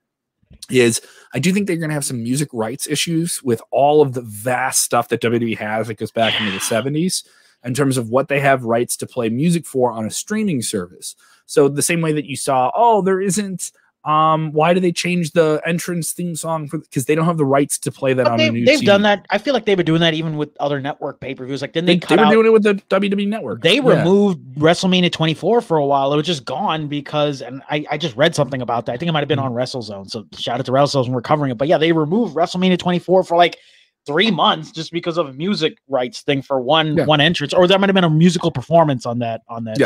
Is I do think they're going to have some music rights issues with all of the vast stuff that WWE has that goes back into the 70s. In terms of what they have rights to play music for on a streaming service. So the same way that you saw, there isn't, why do they change the entrance theme song? Because they don't have the rights to play that on a new They've done that. I feel like they were doing that even with other network pay-per-views. Like, didn't they were doing it with the WWE network. They removed WrestleMania 24 for a while. It was just gone because, and I just read something about that. I think it might have been on WrestleZone. So shout out to WrestleZone, we're covering it. But yeah, they removed WrestleMania 24 for like 3 months just because of a music rights thing for one entrance, or there might have been a musical performance on that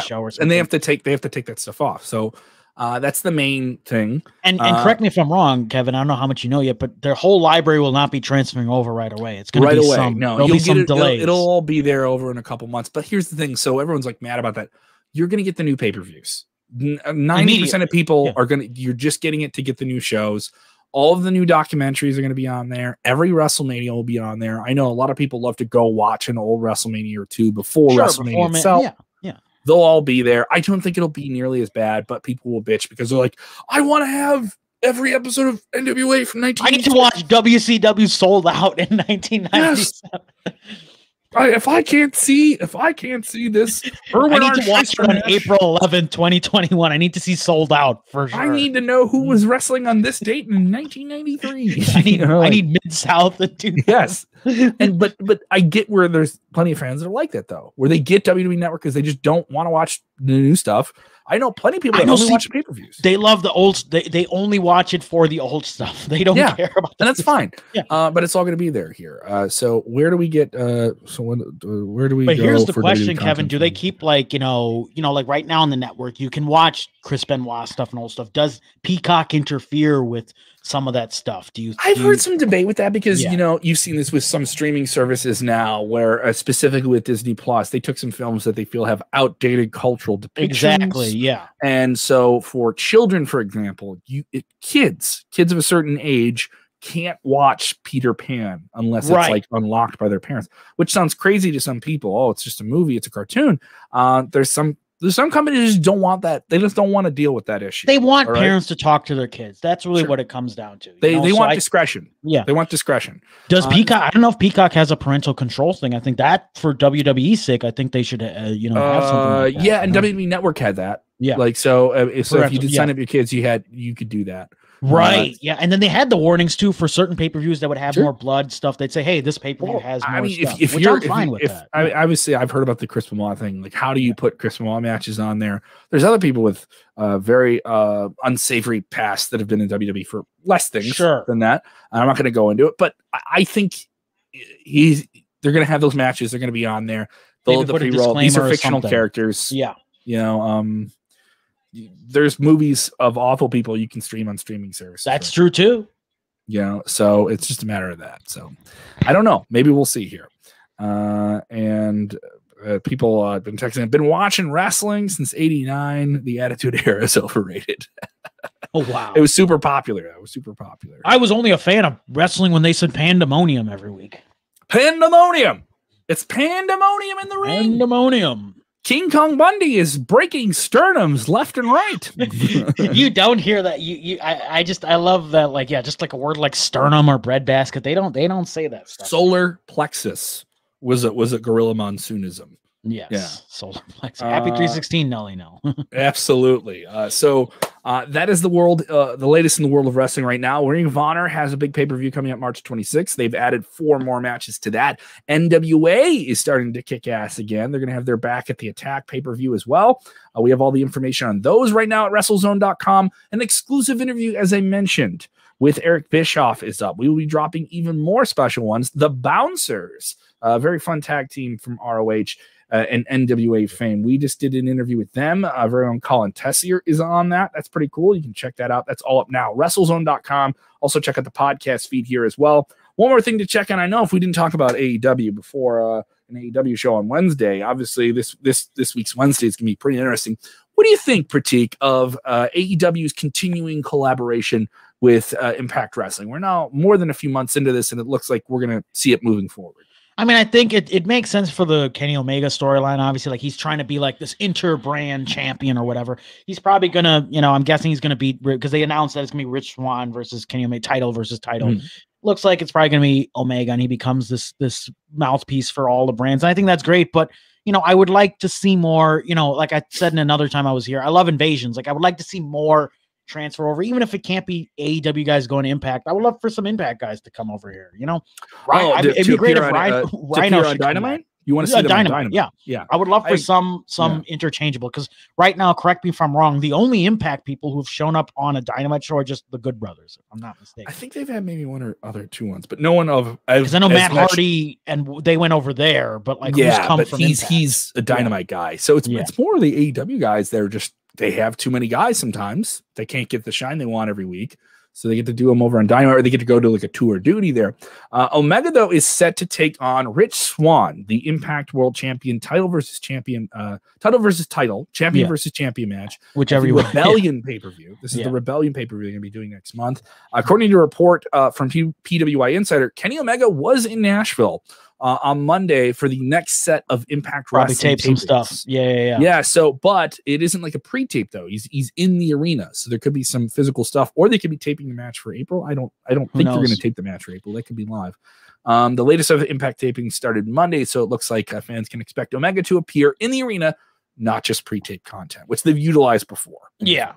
show or something. And they have to take that stuff off. So that's the main thing. And correct me if I'm wrong, Kevin. I don't know how much you know yet, but their whole library will not be transferring over right away. It's going to be there'll be some delays. It'll all be there over in a couple months. But here's the thing: so everyone's like mad about that. You're going to get the new pay-per-views. 90% of people you're just getting it to get the new shows. All of the new documentaries are going to be on there. Every WrestleMania will be on there. I know a lot of people love to go watch an old WrestleMania or two before WrestleMania itself. Yeah. They'll all be there. I don't think it'll be nearly as bad, but people will bitch because they're like, I want to have every episode of NWA from 19. I need to watch WCW Sold Out in 1997. Yes. If I can't see this, I need to watch it on April 11, 2021. I need to see Sold Out for sure. I need to know who was wrestling on this date in 1993. I need Mid-South. Yes. But I get where there's plenty of fans that are like that, though, where they get WWE Network because they just don't want to watch the new stuff. I know plenty of people that only watch pay-per-views. They love the old. They only watch it for the old stuff. They don't care about that. And that's fine. Yeah. But it's all going to be there here. So where do we get? Where do we? But go here's the for question, WWE Kevin. Do they content? keep like like right now on the network, you can watch Chris Benoit stuff and old stuff. Does Peacock interfere with some of that stuff? I've heard some debate with that because you've seen this with some streaming services now, where specifically with Disney Plus, they took some films that they feel have outdated cultural depictions. Exactly. Yeah. And so for children, for example, kids of a certain age can't watch Peter Pan unless it's like unlocked by their parents, which sounds crazy to some people. Oh, it's just a movie, it's a cartoon. There's some companies that just don't want that. They just don't want to deal with that issue. They want parents to talk to their kids. That's really what it comes down to. They want discretion. Yeah. They want discretion. Does Peacock, I don't know if Peacock has a parental control thing. I think that for WWE's sake, I think they should, have something like that. Yeah, and WWE Network had that. Yeah. Like, so if you did sign up your kids, you could do that. Right. Yeah. And then they had the warnings too for certain pay-per-views that would have more blood stuff. They'd say, hey, this pay-per-view has more stuff. Which I'm fine with that. Obviously, I've heard about the Chris Benoit thing. Like, how do you put Chris Benoit matches on there? There's other people with very unsavory past that have been in WWE for less things than that. I'm not going to go into it, but I think they're going to have those matches. They're going to be on there. They'll have the pre-roll. These are fictional characters. Yeah. There's movies of awful people you can stream on streaming services. That's true too. So it's just a matter of that. So I don't know. Maybe we'll see here. And people have been texting. I've been watching wrestling since '89. The Attitude Era is overrated. Oh wow! It was super popular. I was only a fan of wrestling when they said pandemonium every week. Pandemonium. It's pandemonium in the ring. Pandemonium. King Kong Bundy is breaking sternums left and right. You don't hear that. I love that. Like, just like a word like sternum or breadbasket. They don't say that stuff. Solar plexus was a Gorilla Monsoonism. Yes. Yeah. Solar plexus. Happy 316, Nelly. No. Absolutely. So that is the latest in the world of wrestling right now. Ring of Honor has a big pay-per-view coming up March 26th. They've added 4 more matches to that. NWA is starting to kick ass again. They're going to have their Back at the Attack pay-per-view as well. We have all the information on those right now at WrestleZone.com. An exclusive interview, as I mentioned, with Eric Bischoff is up. We will be dropping even more special ones. The Bouncers, a very fun tag team from ROH. And NWA fame. We just did an interview with them. Our very own Colin Tessier is on that. That's pretty cool. You can check that out. That's all up now. WrestleZone.com. Also check out the podcast feed here as well. One more thing to check on. I know if we didn't talk about AEW before an AEW show on Wednesday, obviously this week's Wednesday is going to be pretty interesting. What do you think, Pratik, of AEW's continuing collaboration with Impact Wrestling? We're now more than a few months into this, and it looks like we're going to see it moving forward. I mean, I think it makes sense for the Kenny Omega storyline. Obviously, like he's trying to be like this inter-brand champion or whatever. He's probably gonna, I'm guessing he's gonna beat, because they announced that it's gonna be Rich Swann versus Kenny Omega, title versus title. Mm-hmm. Looks like it's probably gonna be Omega, and he becomes this mouthpiece for all the brands. And I think that's great, but I would like to see more. Like I said in another time I was here, I love invasions. Like I would like to see more transfer over, even if it can't be AEW guys going to Impact. I would love for some Impact guys to come over here. It'd be great if Rhino on Dynamite. You want to see them on Dynamite? Yeah. I would love for some interchangeable, because right now, correct me if I'm wrong, the only Impact people who've shown up on a Dynamite show are just the Good Brothers, if I'm not mistaken. I think they've had maybe one or other 2 ones, but no one of. Because I know Matt Hardy and they went over there, but like who's come from Impact? He's a Dynamite guy, so it's more of the AEW guys. They have too many guys sometimes. They can't get the shine they want every week. So they get to do them over on Dynamite, or they get to go to like a tour duty there. Omega, though, is set to take on Rich Swann, the Impact World Champion, title versus champion versus champion match. Whichever you Rebellion pay-per-view. This is the Rebellion pay-per-view they're going to be doing next month. According to a report from PWI Insider, Kenny Omega was in Nashville on Monday for the next set of Impact Probably Wrestling tape some stuff. Yeah. So, but it isn't like a pre-tape though. He's in the arena, so there could be some physical stuff, or they could be taping the match for April. I don't think they're going to tape the match for April. They could be live. The latest of Impact taping started Monday, so it looks like fans can expect Omega to appear in the arena, not just pre-tape content, which they've utilized before. Yeah.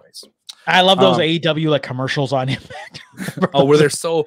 I love those AEW like commercials on Impact. Where they're so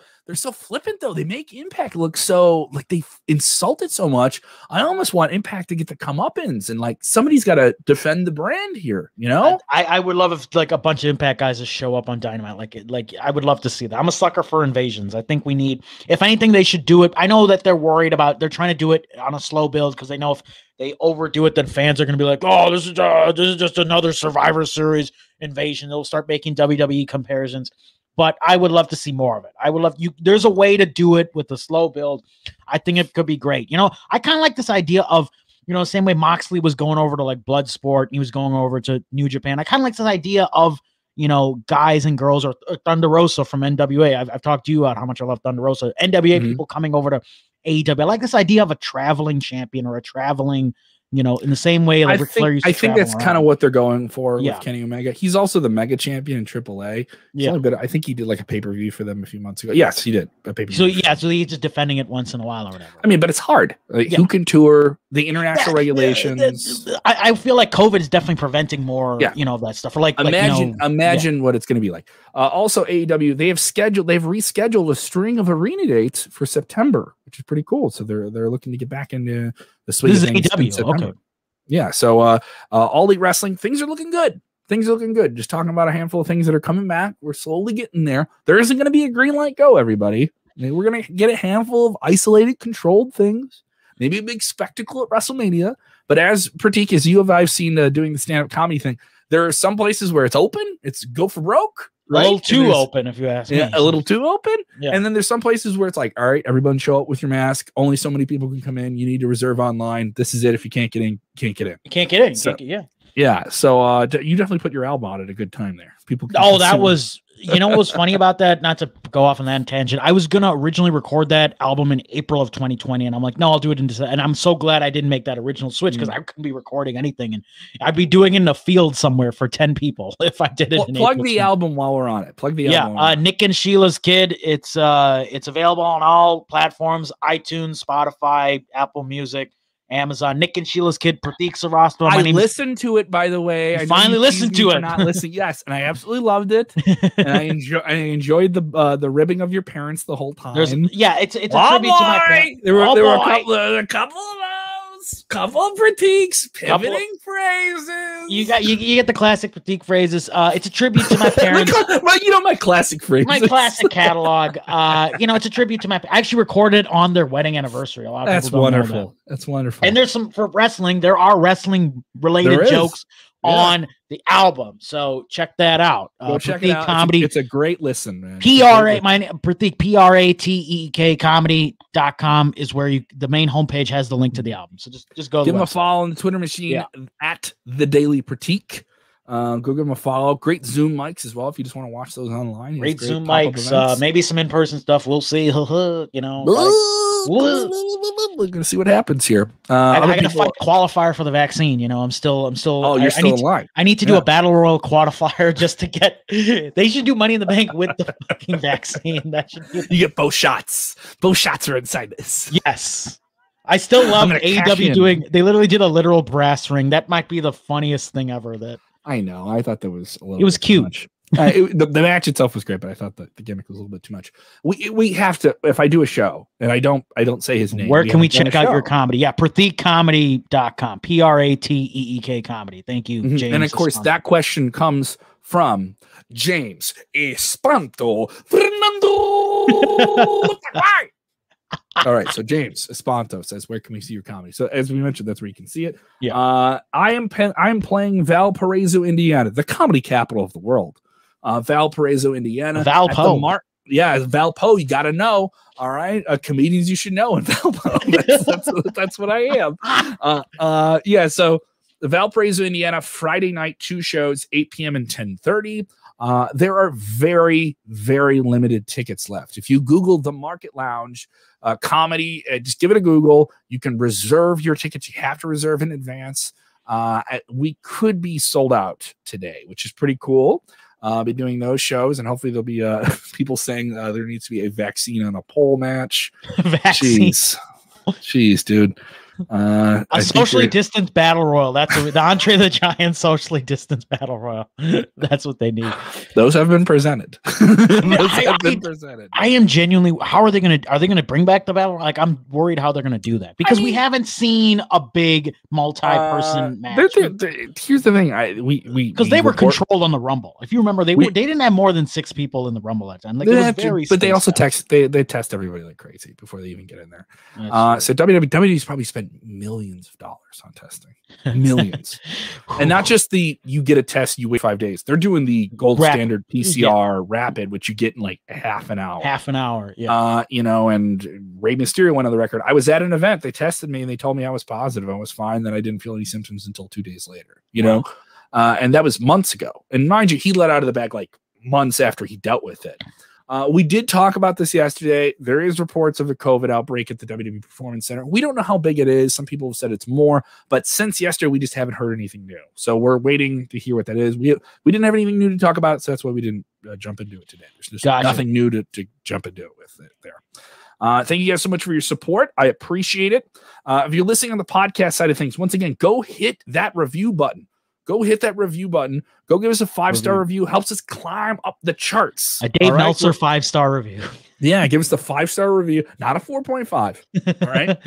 flippant though. They make Impact look so like they insult it so much. I almost want Impact to get the comeuppance and like somebody's got to defend the brand here. You know, I would love if like a bunch of Impact guys just show up on Dynamite. Like I would love to see that. I'm a sucker for invasions. I think we need, if anything, they should do it. I know that they're worried about. They're trying to do it on a slow build because they know if they overdo it, then fans are going to be like, "Oh, this is just another Survivor Series invasion." They'll start making WWE comparisons. But I would love to see more of it. I would love you. There's a way to do it with a slow build. I think it could be great. You know, I kind of like this idea of, you know, the same way Moxley was going over to like Bloodsport, he was going over to New Japan. I kind of like this idea of, you know, guys and girls or Thunder Rosa from NWA. I've talked to you about how much I love Thunder Rosa. NWA people coming over to AEW. I like this idea of a traveling champion or a traveling, you know, in the same way like Ric Flair used to think that's kind of what they're going for Yeah. with Kenny Omega. He's also the mega champion in AAA. Yeah. I think he did like a pay-per-view for them a few months ago. Yes, he did a pay-per-view. So he's just defending it once in a while or whatever. I mean, but it's hard. Like, who can tour the international regulations? I feel like COVID is definitely preventing more, you know, of that stuff. Or like, imagine what it's going to be like. Also, AEW, they've rescheduled a string of arena dates for September, which is pretty cool. So they're looking to get back into the swing of things in September. Okay. Yeah, so All Elite Wrestling, things are looking good. Things are looking good. Just talking about a handful of things that are coming back. We're slowly getting there. There isn't going to be a green light go, everybody. I mean, we're going to get a handful of isolated, controlled things. Maybe a big spectacle at WrestleMania. But as Pratik, as I've seen doing the stand-up comedy thing, there are some places where it's open. It's go for broke. Right? A little too open, if you ask me. A little too open. Yeah. And then there's some places where it's like, all right, everyone show up with your mask. Only so many people can come in. You need to reserve online. This is it. If you can't get in, can't get in. You can't get in. So, yeah. Yeah. So you definitely put your album out at a good time there. People. That was, you know what was funny about that? Not to go off on that tangent. I was going to originally record that album in April of 2020. And I'm like, no, I'll do it in December. And I'm so glad I didn't make that original switch because I couldn't be recording anything. And I'd be doing it in a field somewhere for 10 people if I did it. Plug the album while we're on it. Plug the album. Nick and Sheila's Kid. It's available on all platforms, iTunes, Spotify, Apple Music, Amazon. Nick and Sheila's Kid, Pratik Sarastro. I listened to it, by the way. I finally listened to it. Not listening. Yes, and I absolutely loved it. And I enjoyed the ribbing of your parents the whole time. It's a tribute to my parents. There were a couple of those, couple of Pratiks, pivoting phrases. You get the classic Pratik phrases. It's a tribute to my parents. My classic phrases. My classic catalog. It's a tribute to I actually recorded it on their wedding anniversary. A lot of people don't know that. That's wonderful. And there's some for wrestling. There are wrestling related jokes on the album, so check that out. Go check it out. Comedy. It's a great listen, man. Pratik PRATEK comedy.com is where the main homepage has the link to the album. So just go. Give him a follow on the Twitter machine at the Daily Pratik. Go give him a follow. Great Zoom mics as well if you just want to watch those online. Great Zoom mics. Maybe some in-person stuff. We'll see. We're gonna see what happens here. I gotta fight qualifier for the vaccine. I'm still. Oh, you're still in line. I need to do a battle royal qualifier just to get. They should do Money in the Bank with the fucking vaccine. That should be. You get both shots. Both shots are inside this. Yes. I still love AEW doing. They literally did a literal brass ring. That might be the funniest thing ever. That I know. I thought that was a little. It was cute. The match itself was great, but I thought the gimmick was a little bit too much. We have to. If I do a show and I don't say his name, where can we check out your comedy? Yeah, prateekcomedy.com. PRATEEK comedy. Thank you, James. And of course, that question comes from James Espanto Fernando. All right, so James Espanto says, "Where can we see your comedy?" So as we mentioned, that's where you can see it. Yeah, I am playing Valparaiso, Indiana, the comedy capital of the world. Valparaiso, Indiana. Valpo. Valpo. You got to know. All right, comedians you should know in Valpo. That's what I am. So Valparaiso, Indiana, Friday night, 2 shows, 8 p.m. and 10:30. There are very, very limited tickets left. If you Google the Market Lounge comedy, just give it a Google. You can reserve your tickets. You have to reserve in advance. We could be sold out today, which is pretty cool. I'll be doing those shows, and hopefully there'll be people saying there needs to be a vaccine on a pole match. Vaccine. Jeez, dude. A socially distanced battle royal. That's the Andre the Giant socially distanced battle royal. That's what they need. Those have been presented. I am genuinely. How are they going to? Are they going to bring back the battle? Like, I'm worried how they're going to do that because we haven't seen a big multi-person match. Here's the thing. Because they were controlled on the Rumble. If you remember, they didn't have more than 6 people in the Rumble that time. Like, but they also they test everybody like crazy before they even get in there. So WWE's probably spent millions of dollars on testing, millions. And not just you get a test, you wait 5 days. They're doing the gold standard PCR rapid, which you get in like half an hour. Yeah. And Rey Mysterio went on the record. I was at an event, they tested me and they told me I was positive, I was fine, then I didn't feel any symptoms until 2 days later, and that was months ago. And mind you, he let out of the bag like months after he dealt with it. We did talk about this yesterday. There is reports of a COVID outbreak at the WWE Performance Center. We don't know how big it is. Some people have said it's more, but since yesterday, we just haven't heard anything new. So we're waiting to hear what that is. We didn't have anything new to talk about, so that's why we didn't jump into it today. There's just nothing new to jump into it with it there. Thank you guys so much for your support. I appreciate it. If you're listening on the podcast side of things, once again, go hit that review button. Go hit that review button. Go give us a 5-star review. Helps us climb up the charts. A Dave Meltzer 5-star review. Yeah, give us the 5-star review, not a 4.5. All right.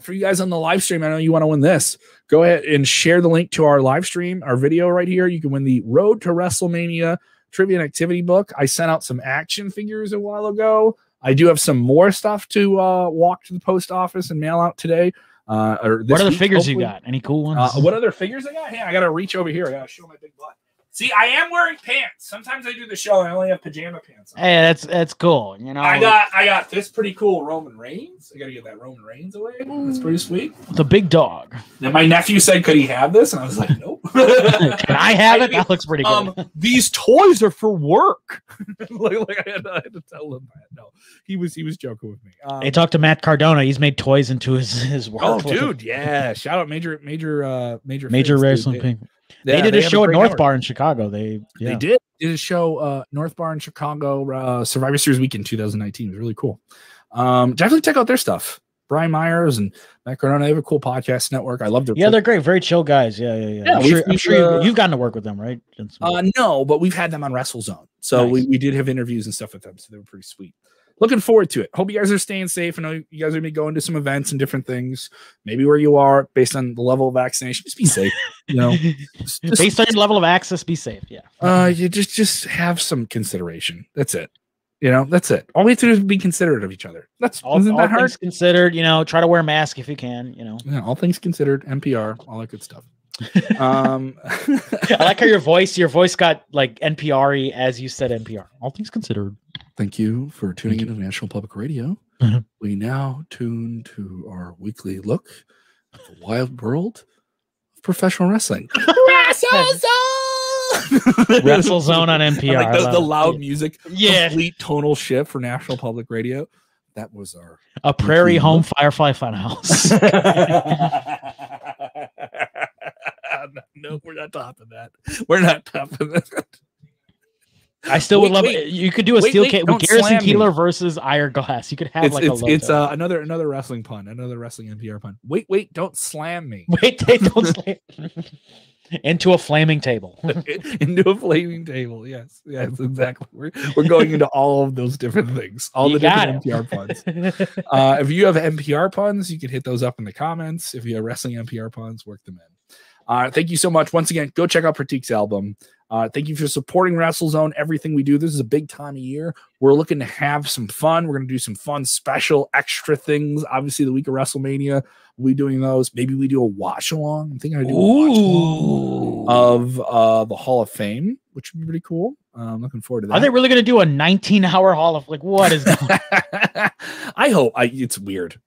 For you guys on the live stream, I know you want to win this. Go ahead and share the link to our live stream, our video right here. You can win the Road to WrestleMania Trivia and Activity book. I sent out some action figures a while ago. I do have some more stuff to walk to the post office and mail out today. What other figures you got? Any cool ones? What other figures I got? Hey, I gotta reach over here. I gotta show my big butt. See, I am wearing pants. Sometimes I do the show and I only have pajama pants on. Hey, that's cool. I got this pretty cool Roman Reigns. I gotta get that Roman Reigns away. That's pretty sweet. The big dog. Then my nephew said, "Could he have this?" And I was like, "Nope." Can I have it? That looks pretty good. These toys are for work. like I had to tell him that. No, he was joking with me. They talked to Matt Cardona. He's made toys into his work. Oh, dude, yeah! Shout out major wrestling. They did a show at North Bar in Chicago. They did a show North Bar in Chicago Survivor Series weekend 2019. It was really cool. Definitely check out their stuff. Brian Myers and Matt Cardona, they have a cool podcast network. I love their they're great, very chill guys. Yeah. I'm sure you've gotten to work with them, right? No, but we've had them on WrestleZone. So nice. we did have interviews and stuff with them, so they were pretty sweet. Looking forward to it. Hope you guys are staying safe. I know you guys are going to be going to some events and different things. Maybe where you are, based on the level of vaccination, just be safe. Based on your level of access, be safe. Yeah. You just have some consideration. That's it. That's it. All we have to do is be considerate of each other. That's all things considered. Try to wear a mask if you can. Yeah. All things considered. NPR. All that good stuff. I like how your voice got like NPR-y as you said NPR. All things considered. Thank you for tuning into National Public Radio. We now tune to our weekly look at the wild world of professional wrestling. WrestleZone on NPR. Like the loud music. Yeah. Complete tonal shift for National Public Radio. That was a Prairie Home Firefly Funhouse. No, we're not topping that. We're not topping that. I still would love it. You could do a steel cage with Garrison Keillor versus Ira Glass. You could have it's another wrestling pun, another wrestling NPR pun. Wait, don't slam me. Don't slam into a flaming table. Into a flaming table. Yes, exactly. We're going into all of those different things. All the different NPR puns. If you have NPR puns, you can hit those up in the comments. If you have wrestling NPR puns, work them in. Thank you so much. Once again, go check out Pratik's album. Thank you for supporting WrestleZone, everything we do. This is a big time of year. We're looking to have some fun. We're going to do some fun, special, extra things. Obviously, the week of WrestleMania, we'll be doing those. Maybe we do a watch-along. I'm thinking I do a watch-along of the Hall of Fame, which would be pretty cool. I'm looking forward to that. Are they really going to do a 19-hour Hall of what is going on? I hope. It's weird.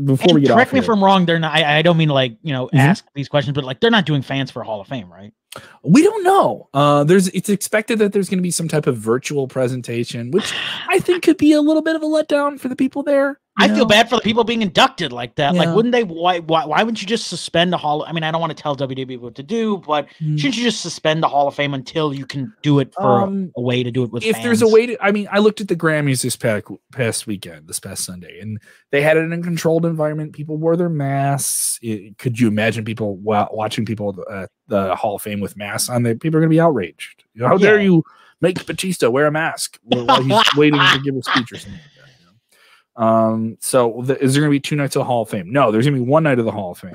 Before we get off, correct me if I'm wrong. They're not. I don't mean to ask these questions, but they're not doing fans for Hall of Fame, right? We don't know. It's expected that there's going to be some type of virtual presentation, which I think could be a little bit of a letdown for the people there. I feel bad for the people being inducted like that. Yeah. Like, wouldn't they? Why wouldn't you just suspend the Hall? I mean, I don't want to tell WWE what to do, but shouldn't you just suspend the Hall of Fame until you can do it for a way to do it with if fans? There's a way to. I mean, I looked at the Grammys this past weekend, this past Sunday, and they had it in a controlled environment. People wore their masks. Could you imagine people watching people at the Hall of Fame with masks on? People are going to be outraged. How dare you make Batista wear a mask while he's waiting to give a speech or something? So is there going to be 2 nights of the Hall of Fame? No, there's going to be 1 night of the Hall of Fame.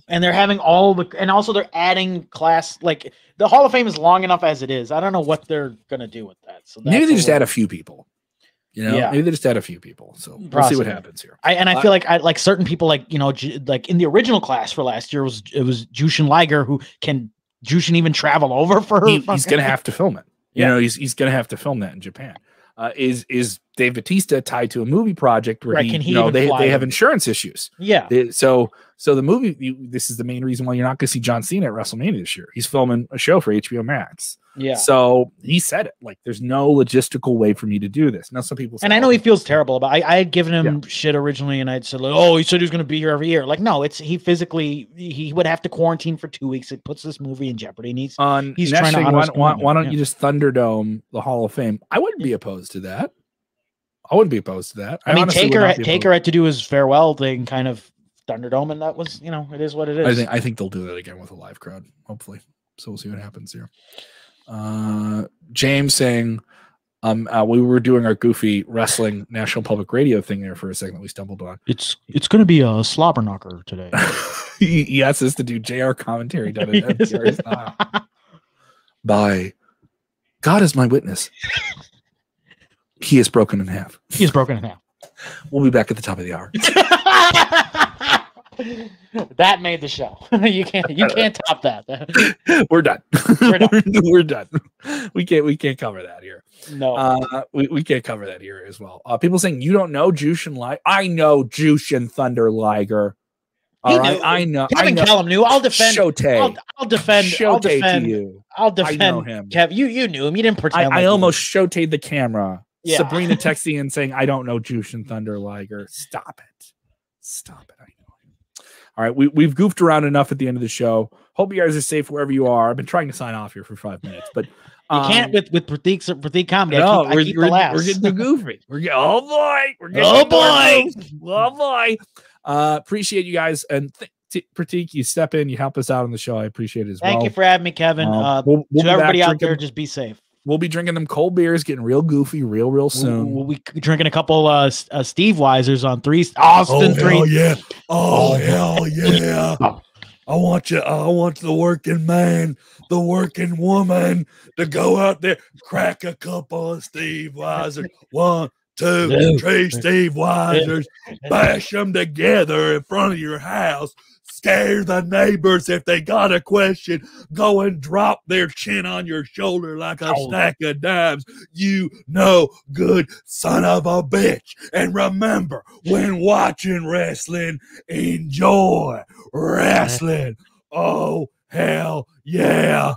And they're having and also they're adding class. Like, the Hall of Fame is long enough as it is. I don't know what they're going to do with that. So maybe they just add a few people. Maybe they just add a few people. So we'll see what happens here. I feel like certain people, like like in the original class for last year was Jushin Liger, who can Jushin even travel over for her. He's going to have to film it. He's going to have to film that in Japan. Is Dave Batista tied to a movie project where they have insurance issues? Yeah. So the movie, this is the main reason why you're not going to see John Cena at WrestleMania this year. He's filming a show for HBO Max. Yeah. So he said it, like, there's no logistical way for me to do this. Now some people say, and I know he feels terrible about I had given him shit originally, and I'd said, like, oh, he said he was going to be here every year. Like, no, he would have to quarantine for 2 weeks. It puts this movie in jeopardy. And he's trying to why don't you just Thunderdome the Hall of Fame? I wouldn't be opposed to that. I wouldn't be opposed to that. I mean, Taker had to do his farewell thing, kind of Thunderdome, and that was, it is what it is. I think they'll do that again with a live crowd, hopefully. So we'll see what happens here. James saying, we were doing our goofy wrestling National Public Radio thing there for a second that we stumbled on. It's going to be a slobber knocker today. he asked us to do JR commentary done in NPR style. By God is my witness. He is broken in half. He is broken in half. We'll be back at the top of the hour. That made the show. You can't top that. We're done. We're done. We're done. We can't cover that here. No. We can't cover that here as well. People saying you don't know Jushin Liger. I know Jushin Thunder Liger. All right, I know. Kevin Callum knew. I'll defend. Shotay. I'll defend. Shotay to you. I'll defend. I know him. Kev, you knew him. You didn't pretend. I almost Shotayed the camera. Yeah. Sabrina texting and saying, I don't know Jushin Thunder Liger. Stop it. Stop it. I know him. All right. We've goofed around enough at the end of the show. Hope you guys are safe wherever you are. I've been trying to sign off here for 5 minutes, but you can't with Pratik comedy. No, we're getting too goofy. Oh boy. Appreciate you guys. And Pratik, you step in, you help us out on the show. I appreciate it as well. Thank you for having me, Kevin. We'll to everybody out there, just be safe. We'll be drinking them cold beers, getting real goofy real soon. We'll be drinking a couple Steve Weisers on 3 Austin 3. Oh yeah. Oh hell yeah. I want the working man, the working woman to go out there, crack a couple of Steve Weisers. 1, 2, 3 Steve Weisers, bash them together in front of your house. Scare the neighbors if they got a question. Go and drop their chin on your shoulder like a stack of dimes. You know, good son of a bitch. And remember, when watching wrestling, enjoy wrestling. Oh, hell yeah.